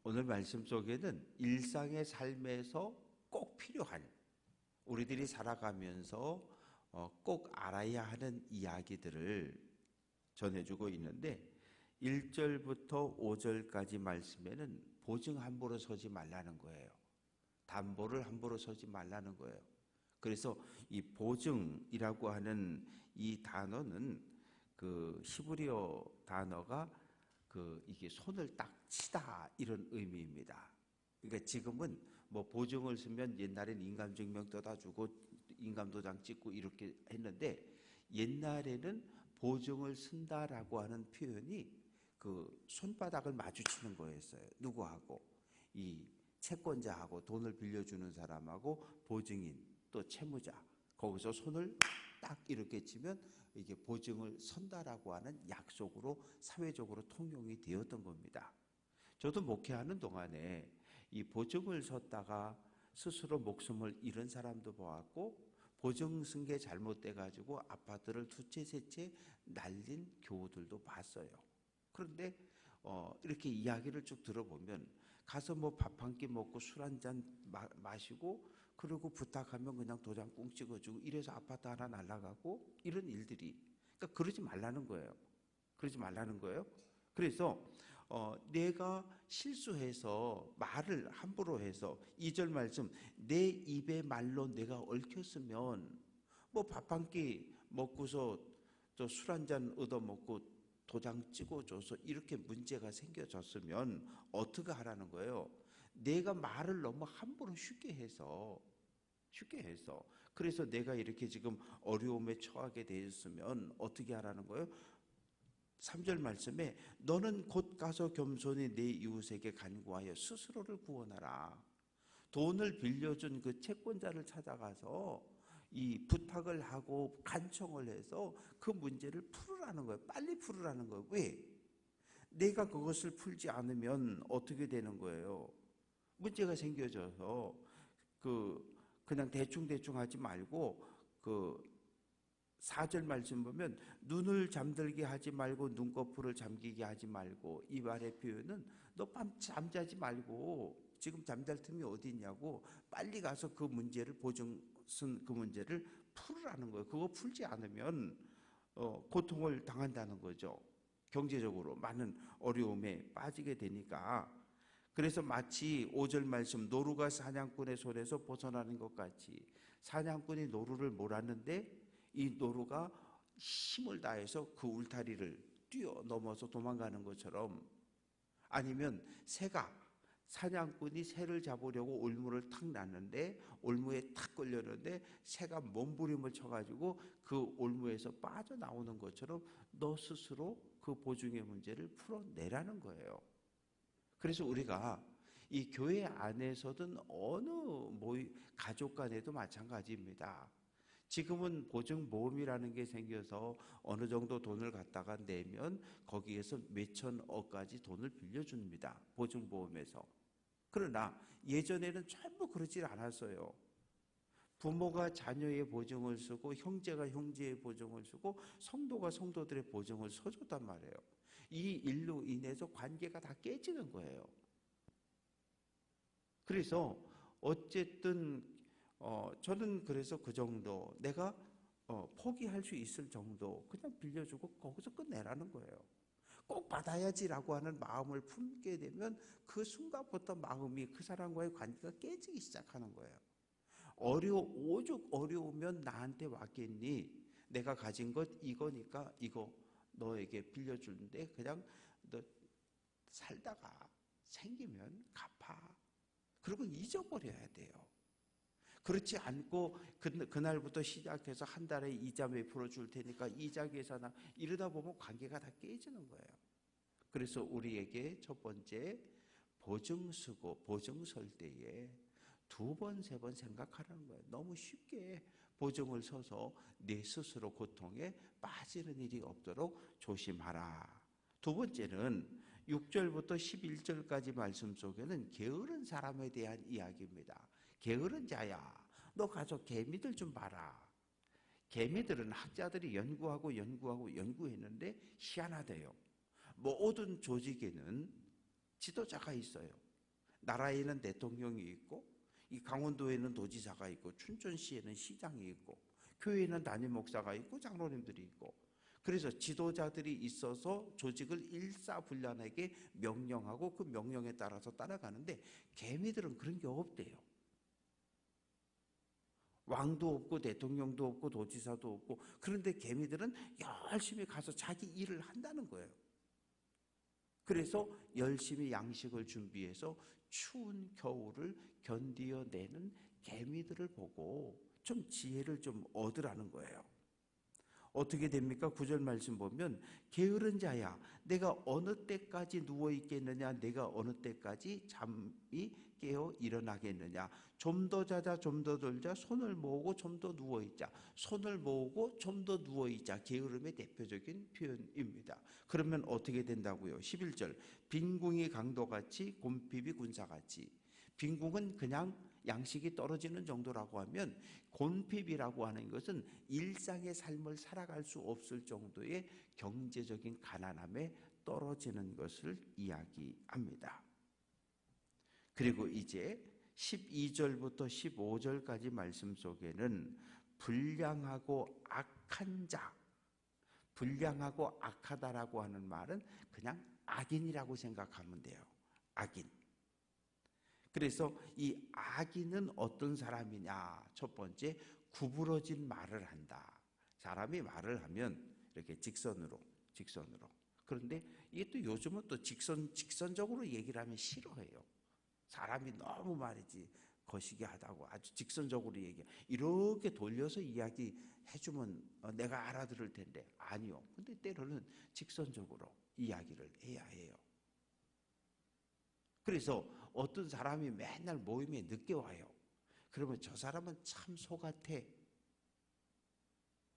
오늘 말씀 속에는 일상의 삶에서 꼭 필요한, 우리들이 살아가면서 꼭 알아야 하는 이야기들을 전해주고 있는데 1절부터 5절까지 말씀에는 보증 함부로 서지 말라는 거예요. 담보를 함부로 서지 말라는 거예요. 그래서 이 보증이라고 하는 이 단어는 그 히브리어 단어가 이게 손을 딱 치다 이런 의미입니다. 그러니까 지금은 뭐 보증을 쓰면 옛날엔 인감증명 떠다 주고 인감도장 찍고 이렇게 했는데 옛날에는 보증을 쓴다라고 하는 표현이 그 손바닥을 마주치는 거였어요. 누구하고? 이 채권자하고, 돈을 빌려주는 사람하고, 보증인 또 채무자, 거기서 손을 딱 이렇게 치면 이게 보증을 선다라고 하는 약속으로 사회적으로 통용이 되었던 겁니다. 저도 목회하는 동안에 이 보증을 섰다가 스스로 목숨을 잃은 사람도 보았고, 보증 쓴 게 잘못돼 가지고 아파트를 두 채 세 채 날린 교우들도 봤어요. 그런데 이렇게 이야기를 쭉 들어보면 가서 뭐 밥 한 끼 먹고 술 한 잔 마시고 그리고 부탁하면 그냥 도장 꿍 찍어주고 이래서 아파트 하나 날아가고 이런 일들이, 그러니까 그러지 말라는 거예요. 그러지 말라는 거예요. 그래서 내가 실수해서 말을 함부로 해서 2절 말씀, 내 입의 말로 내가 얽혔으면 뭐 밥 한 끼 먹고서 저 술 한 잔 얻어먹고 도장 찍어줘서 이렇게 문제가 생겨졌으면 어떻게 하라는 거예요? 내가 말을 너무 함부로 쉽게 해서 그래서 내가 이렇게 지금 어려움에 처하게 되었으면 어떻게 하라는 거예요? 3절 말씀에 너는 곧 가서 겸손히 내 이웃에게 간구하여 스스로를 구원하라. 돈을 빌려준 그 채권자를 찾아가서 이 부탁을 하고 간청을 해서 그 문제를 풀으라는 거예요. 빨리 풀으라는 거예요. 왜? 내가 그것을 풀지 않으면 어떻게 되는 거예요? 문제가 생겨져서 그냥 대충 하지 말고 4절 말씀 보면 눈을 잠들게 하지 말고 눈꺼풀을 잠기게 하지 말고, 이 말의 표현은 너 밤 잠자지 말고 지금 잠잘 틈이 어디 있냐고 빨리 가서 그 문제를 쓴 그 문제를 풀으라는 거예요. 그거 풀지 않으면 고통을 당한다는 거죠. 경제적으로 많은 어려움에 빠지게 되니까. 그래서 마치 5절 말씀 노루가 사냥꾼의 손에서 벗어나는 것 같이 사냥꾼이 노루를 몰았는데 이 노루가 힘을 다해서 그 울타리를 뛰어넘어서 도망가는 것처럼, 아니면 새가, 사냥꾼이 새를 잡으려고 올무를 탁 놨는데 올무에 탁 걸렸는데 새가 몸부림을 쳐가지고 그 올무에서 빠져나오는 것처럼 너 스스로 그 보증의 문제를 풀어내라는 거예요. 그래서 우리가 이 교회 안에서든 어느 가족 간에도 마찬가지입니다. 지금은 보증보험이라는 게 생겨서 어느 정도 돈을 갖다가 내면 거기에서 몇천억까지 돈을 빌려줍니다. 보증보험에서. 그러나 예전에는 전부 그러질 않았어요. 부모가 자녀의 보증을 쓰고 형제가 형제의 보증을 쓰고 성도가 성도들의 보증을 서줬단 말이에요. 이 일로 인해서 관계가 다 깨지는 거예요. 그래서 어쨌든 저는 그래서 그 정도 내가 포기할 수 있을 정도 그냥 빌려주고 거기서 끝내라는 거예요. 꼭 받아야지라고 하는 마음을 품게 되면 그 순간부터 마음이 그 사람과의 관계가 깨지기 시작하는 거예요. 오죽 어려우면 나한테 왔겠니? 내가 가진 것 이거니까 이거 너에게 빌려주는데 그냥 너 살다가 생기면 갚아. 그리고 잊어버려야 돼요. 그렇지 않고 그날부터 시작해서 한 달에 이자 몇 프로 줄 테니까 이자 계산하 이러다 보면 관계가 다 깨지는 거예요. 그래서 우리에게 첫 번째 보증 쓰고 보증 설 때에 두 번, 세 번 생각하라는 거예요. 너무 쉽게 보증을 서서 내 스스로 고통에 빠지는 일이 없도록 조심하라. 두 번째는 6절부터 11절까지 말씀 속에는 게으른 사람에 대한 이야기입니다. 게으른 자야, 너 가서 개미들 좀 봐라. 개미들은 학자들이 연구했는데 희한하대요. 모든 조직에는 지도자가 있어요. 나라에는 대통령이 있고, 이 강원도에는 도지사가 있고, 춘천시에는 시장이 있고, 교회에는 담임 목사가 있고, 장로님들이 있고, 그래서 지도자들이 있어서 조직을 일사불란하게 명령하고 그 명령에 따라서 따라가는데, 개미들은 그런 게 없대요. 왕도 없고 대통령도 없고 도지사도 없고, 그런데 개미들은 열심히 가서 자기 일을 한다는 거예요. 그래서 열심히 양식을 준비해서 추운 겨울을 견디어내는 개미들을 보고 좀 지혜를 좀 얻으라는 거예요. 어떻게 됩니까? 9절 말씀 보면 게으른 자야 내가 어느 때까지 누워 있겠느냐, 내가 어느 때까지 잠이 깨어 일어나겠느냐. 좀 더 자자, 좀 더 돌자, 손을 모으고 좀 더 누워 있자. 손을 모으고 좀 더 누워 있자. 게으름의 대표적인 표현입니다. 그러면 어떻게 된다고요? 11절 빈궁이 강도같이 곰핍이 군사같이. 빈궁은 그냥 양식이 떨어지는 정도라고 하면, 곤핍이라고 하는 것은 일상의 삶을 살아갈 수 없을 정도의 경제적인 가난함에 떨어지는 것을 이야기합니다. 그리고 이제 12절부터 15절까지 말씀 속에는 불량하고 악한 자, 불량하고 악하다라고 하는 말은 그냥 악인이라고 생각하면 돼요. 악인. 그래서 이 악인은 어떤 사람이냐? 첫 번째, 구부러진 말을 한다. 사람이 말을 하면 이렇게 직선으로. 그런데 이게 또 요즘은 또 직선적으로 얘기를 하면 싫어해요. 사람이 너무 말이지 거시기 하다고 아주 직선적으로 얘기, 이렇게 돌려서 이야기해주면 내가 알아들을 텐데, 아니요. 근데 때로는 직선적으로 이야기를 해야 해요. 그래서 어떤 사람이 맨날 모임에 늦게 와요. 그러면 저 사람은 참 소 같아.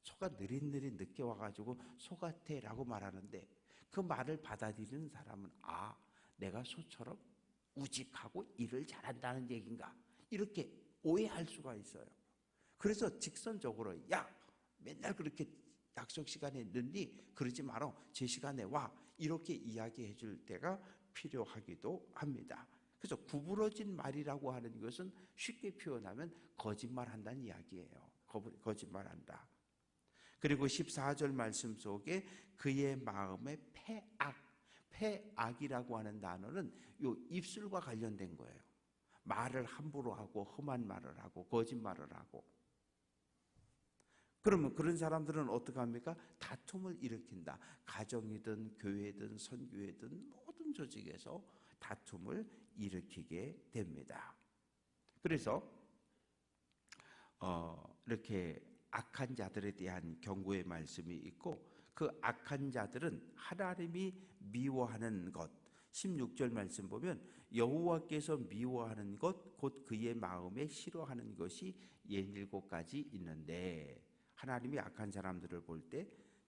소가 느릿느릿 늦게 와가지고 소 같아 라고 말하는데, 그 말을 받아들이는 사람은 아, 내가 소처럼 우직하고 일을 잘한다는 얘기인가, 이렇게 오해할 수가 있어요. 그래서 직선적으로 야, 맨날 그렇게 약속 시간에 늦니? 그러지 마라. 제 시간에 와. 이렇게 이야기해 줄 때가 필요하기도 합니다. 그래서 구부러진 말이라고 하는 것은 쉽게 표현하면 거짓말한다는 이야기예요. 거짓말한다. 그리고 14절 말씀 속에 그의 마음에 패악이라고 하는 단어는 요 입술과 관련된 거예요. 말을 함부로 하고 험한 말을 하고 거짓말을 하고. 그러면 그런 사람들은 어떻게 합니까? 다툼을 일으킨다. 가정이든 교회든 선교회든 모든 조직에서 다툼을 일으키게 됩니다. 그래서 이렇게 악한 자들에 대한 경고의 말씀이 있고, 그 악한 자들은 하나님이 미워하는 것, 16절 말씀 보면 여호와께서 미워하는 것 곧 그의 마음에 싫어하는 것이 67가지 있는데, 하나님이 악한 사람들을 볼 때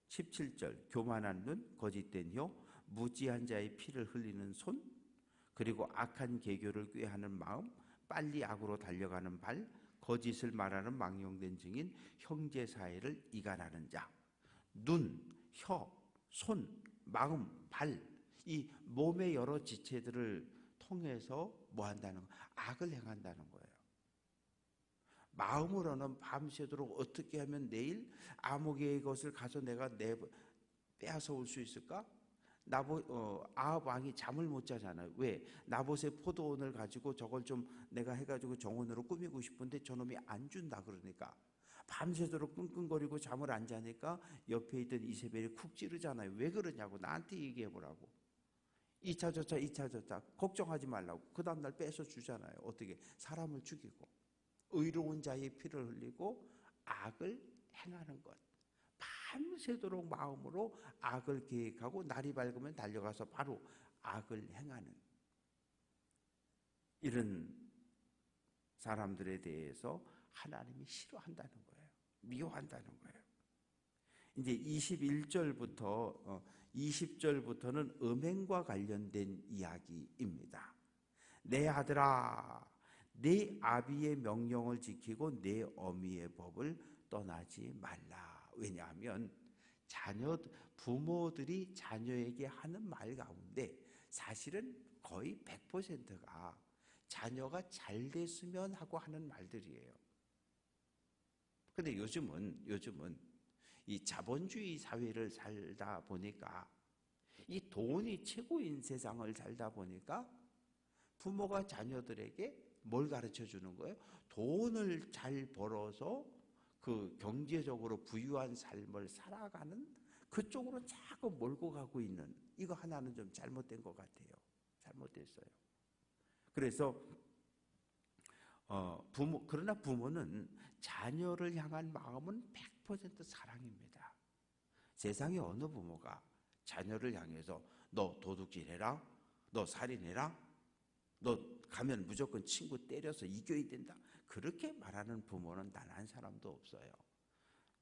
17절 교만한 눈, 거짓된 혀, 무지한 자의 피를 흘리는 손, 그리고 악한 계교를 꾀하는 마음, 빨리 악으로 달려가는 발, 거짓을 말하는 망령된 증인, 형제 사이를 이간하는 자. 눈, 혀, 손, 마음, 발, 이 몸의 여러 지체들을 통해서 뭐 한다는 거? 악을 행한다는 거예요. 마음으로는 밤새도록 어떻게 하면 내일 아무개의 것을 가서 내가 빼앗아 올 수 있을까? 아합 왕이 잠을 못 자잖아요. 왜? 나봇의 포도원을 가지고 저걸 좀 내가 해가지고 정원으로 꾸미고 싶은데 저놈이 안 준다 그러니까 밤새도록 끙끙거리고 잠을 안 자니까 옆에 있던 이세벨이 쿡 찌르잖아요. 왜 그러냐고, 나한테 얘기해 보라고. 2차 저차 걱정하지 말라고. 그 다음날 뺏어 주잖아요. 어떻게? 사람을 죽이고 의로운 자의 피를 흘리고 악을 행하는 것. 밤새도록 마음으로 악을 계획하고 날이 밝으면 달려가서 바로 악을 행하는 이런 사람들에 대해서 하나님이 싫어한다는 거예요. 미워한다는 거예요. 이제 21절부터 20절부터는 음행과 관련된 이야기입니다. 내 아들아, 내 아비의 명령을 지키고 내 어미의 법을 떠나지 말라. 왜냐하면 부모들이 자녀에게 하는 말 가운데 사실은 거의 100%가 자녀가 잘 됐으면 하고 하는 말들이에요. 근데 요즘은 이 자본주의 사회를 살다 보니까, 이 돈이 최고인 세상을 살다 보니까 부모가 자녀들에게 뭘 가르쳐 주는 거예요? 돈을 잘 벌어서 그 경제적으로 부유한 삶을 살아가는 그쪽으로 자꾸 몰고 가고 있는, 이거 하나는 좀 잘못된 것 같아요. 잘못됐어요. 그래서 그러나 부모는 자녀를 향한 마음은 100% 사랑입니다. 세상에 어느 부모가 자녀를 향해서 너 도둑질해라, 너 살인해라, 너 가면 무조건 친구 때려서 이겨야 된다, 그렇게 말하는 부모는 단 한 사람도 없어요.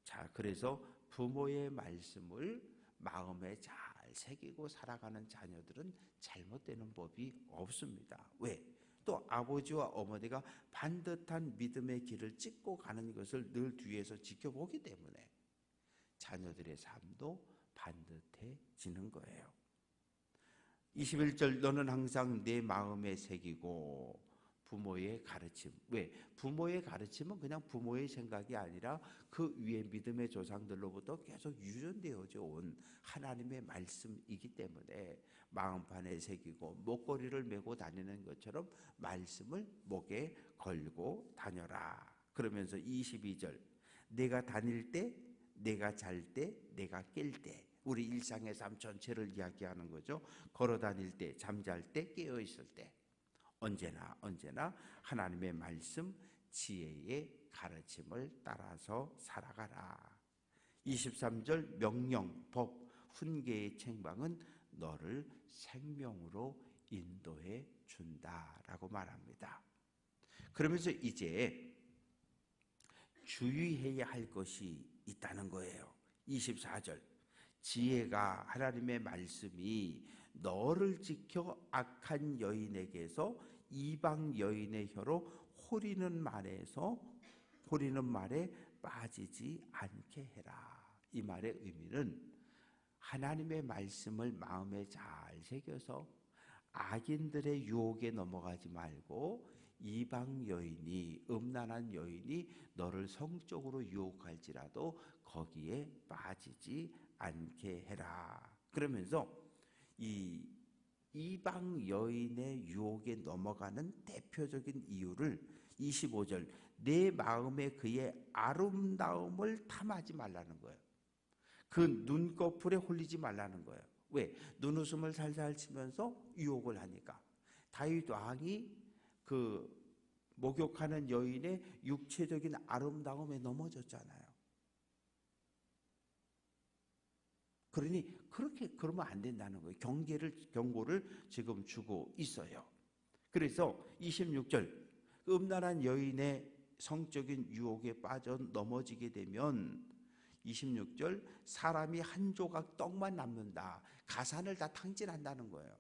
자, 그래서 부모의 말씀을 마음에 잘 새기고 살아가는 자녀들은 잘못되는 법이 없습니다. 왜? 또 아버지와 어머니가 반듯한 믿음의 길을 찍고 가는 것을 늘 뒤에서 지켜보기 때문에 자녀들의 삶도 반듯해지는 거예요. 21절, 너는 항상 내 마음에 새기고 부모의 가르침. 왜? 부모의 가르침은 그냥 부모의 생각이 아니라 그 위에 믿음의 조상들로부터 계속 유전되어져 온 하나님의 말씀이기 때문에 마음판에 새기고 목걸이를 메고 다니는 것처럼 말씀을 목에 걸고 다녀라. 그러면서 22절, 내가 다닐 때, 내가 잘 때, 내가 깰 때, 우리 일상의 삶 전체를 이야기하는 거죠. 걸어 다닐 때, 잠잘 때, 깨어 있을 때, 언제나 하나님의 말씀, 지혜의 가르침을 따라서 살아가라. 23절, 명령, 법, 훈계의 책망은 너를 생명으로 인도해 준다라고 말합니다. 그러면서 이제 주의해야 할 것이 있다는 거예요. 24절, 지혜가, 하나님의 말씀이 너를 지켜 악한 여인에게서 이방 여인의 혀로 호리는 말에 빠지지 않게 해라. 이 말의 의미는 하나님의 말씀을 마음에 잘 새겨서 악인들의 유혹에 넘어가지 말고 이방 여인이, 음란한 여인이 너를 성적으로 유혹할지라도 거기에 빠지지 않게 해라. 그러면서 이 이방 여인의 유혹에 넘어가는 대표적인 이유를 25절, 내 마음에 그의 아름다움을 탐하지 말라는 거예요. 그 눈꺼풀에 홀리지 말라는 거예요. 왜? 눈웃음을 살살 치면서 유혹을 하니까. 다윗 왕이 그 목욕하는 여인의 육체적인 아름다움에 넘어졌잖아요. 그러니 그러면 안 된다는 거예요. 경고를 지금 주고 있어요. 그래서 26절, 음란한 여인의 성적인 유혹에 빠져 넘어지게 되면 26절, 사람이 한 조각 떡만 남는다. 가산을 다 탕진한다는 거예요.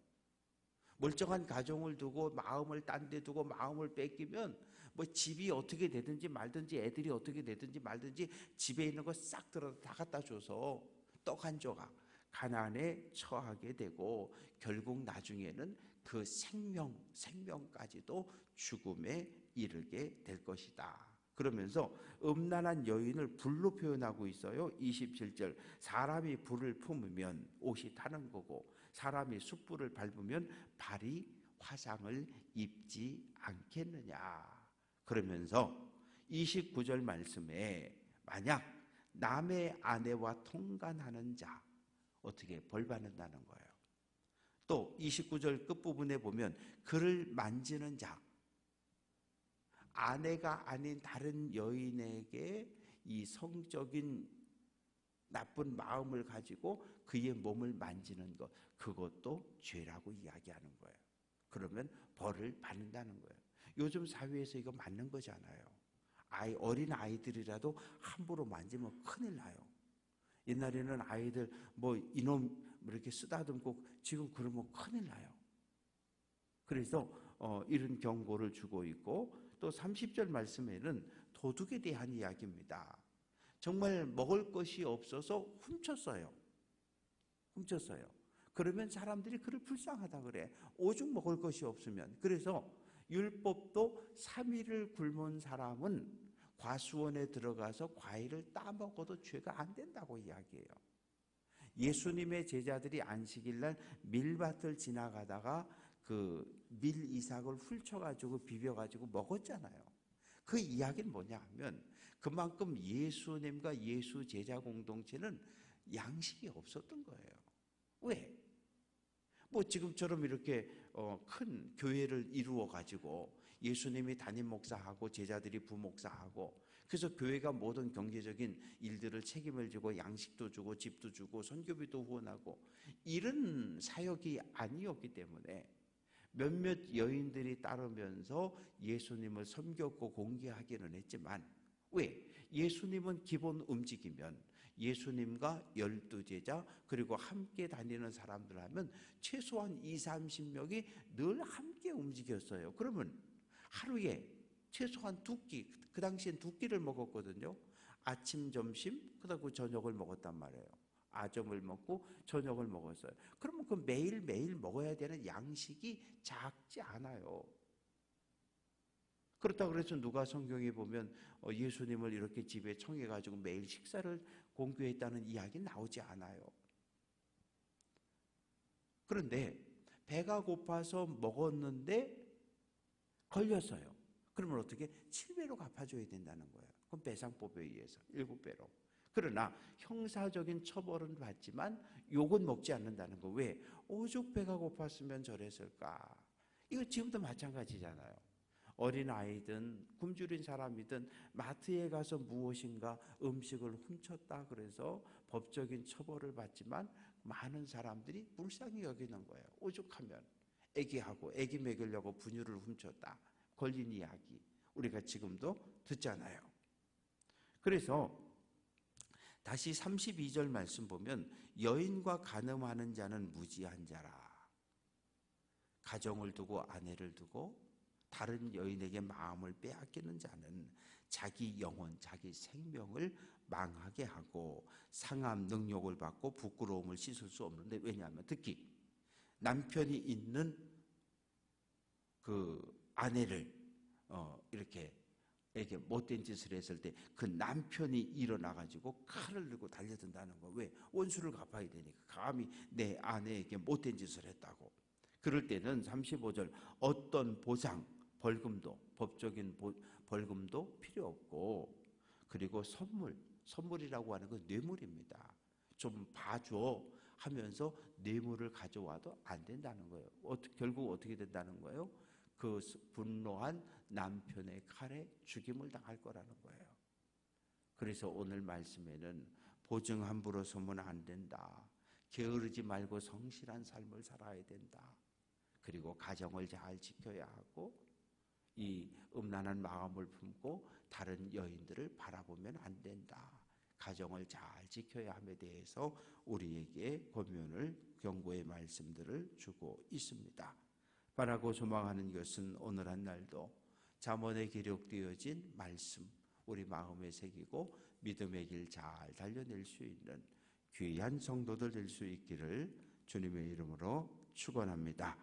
멀쩡한 가정을 두고 마음을 딴 데 두고 마음을 뺏기면 뭐 집이 어떻게 되든지 말든지, 애들이 어떻게 되든지 말든지, 집에 있는 거 싹 들어 다 갖다 줘서 떡 한 조각 가난에 처하게 되고, 결국 나중에는 그 생명까지도 죽음에 이르게 될 것이다. 그러면서 음란한 여인을 불로 표현하고 있어요. 27절, 사람이 불을 품으면 옷이 타는 거고, 사람이 숯불을 밟으면 발이 화상을 입지 않겠느냐. 그러면서 29절 말씀에 만약 남의 아내와 통간하는 자, 어떻게 벌 받는다는 거예요. 또 29절 끝부분에 보면 그를 만지는 자, 아내가 아닌 다른 여인에게 이 성적인 나쁜 마음을 가지고 그의 몸을 만지는 것, 그것도 죄라고 이야기하는 거예요. 그러면 벌을 받는다는 거예요. 요즘 사회에서 이거 맞는 거잖아요. 어린 아이들이라도 함부로 만지면 큰일 나요. 옛날에는 아이들 뭐 이놈 이렇게 쓰다듬고, 지금 그러면 큰일 나요. 그래서 이런 경고를 주고 있고, 또 30절 말씀에는 도둑에 대한 이야기입니다. 정말 먹을 것이 없어서 훔쳤어요. 그러면 사람들이 그를 불쌍하다 그래. 오죽 먹을 것이 없으면. 그래서 율법도 3일을 굶은 사람은 과수원에 들어가서 과일을 따먹어도 죄가 안 된다고 이야기해요. 예수님의 제자들이 안식일 날 밀밭을 지나가다가 그 밀 이삭을 훑쳐가지고 비벼가지고 먹었잖아요. 그 이야기는 뭐냐 하면 그만큼 예수님과 예수 제자 공동체는 양식이 없었던 거예요. 왜? 뭐 지금처럼 이렇게 큰 교회를 이루어 가지고 예수님이 담임 목사하고 제자들이 부목사하고 그래서 교회가 모든 경제적인 일들을 책임을 지고 양식도 주고 집도 주고 선교비도 후원하고 이런 사역이 아니었기 때문에 몇몇 여인들이 따르면서 예수님을 섬겼고 공개하기는 했지만 왜? 예수님은 기본 움직이면 예수님과 12제자 그리고 함께 다니는 사람들 하면 최소한 20-30명이 늘 함께 움직였어요. 그러면 하루에 최소한 2끼, 그 당시엔 2끼를 먹었거든요. 아침, 점심, 그다음에 저녁을 먹었단 말이에요. 아점을 먹고 저녁을 먹었어요. 그러면 그 매일매일 먹어야 되는 양식이 작지 않아요. 그렇다고 그래서 누가 성경에 보면 예수님을 이렇게 집에 청해가지고 매일 식사를 공개했다는 이야기는 나오지 않아요. 그런데 배가 고파서 먹었는데 걸렸어요. 그러면 어떻게? 7배로 갚아줘야 된다는 거예요. 그럼 배상법에 의해서 7배로. 그러나 형사적인 처벌은 받지만 욕은 먹지 않는다는 거. 왜? 오죽 배가 고팠으면 저랬을까? 이거 지금도 마찬가지잖아요. 어린아이든 굶주린 사람이든 마트에 가서 무엇인가 음식을 훔쳤다 그래서 법적인 처벌을 받지만 많은 사람들이 불쌍히 여기는 거예요. 오죽하면 애기하고 애기 먹이려고 분유를 훔쳤다 걸린 이야기 우리가 지금도 듣잖아요. 그래서 다시 32절 말씀 보면 여인과 간음하는 자는 무지한 자라. 가정을 두고 아내를 두고 다른 여인에게 마음을 빼앗기는 자는 자기 영혼, 자기 생명을 망하게 하고 상함 능욕을 받고 부끄러움을 씻을 수 없는데 왜냐하면 특히 남편이 있는 그 아내를 이렇게 못된 짓을 했을 때 그 남편이 일어나가지고 칼을 들고 달려든다는 거. 왜? 원수를 갚아야 되니까. 감히 내 아내에게 못된 짓을 했다고. 그럴 때는 35절 어떤 보상, 벌금도 법적인 벌금도 필요 없고 그리고 선물이라고 하는 건 뇌물입니다. 좀 봐줘 하면서 뇌물을 가져와도 안 된다는 거예요. 결국 어떻게 된다는 거예요? 그 분노한 남편의 칼에 죽임을 당할 거라는 거예요. 그래서 오늘 말씀에는 보증 함부로 서면 안 된다. 게으르지 말고 성실한 삶을 살아야 된다. 그리고 가정을 잘 지켜야 하고 이 음란한 마음을 품고 다른 여인들을 바라보면 안 된다. 가정을 잘 지켜야 함에 대해서 우리에게 권면을 경고의 말씀들을 주고 있습니다. 바라고 소망하는 것은 오늘 한 날도 잠언에 기록되어진 말씀 우리 마음에 새기고 믿음의 길 잘 달려낼 수 있는 귀한 성도들 될 수 있기를 주님의 이름으로 축원합니다.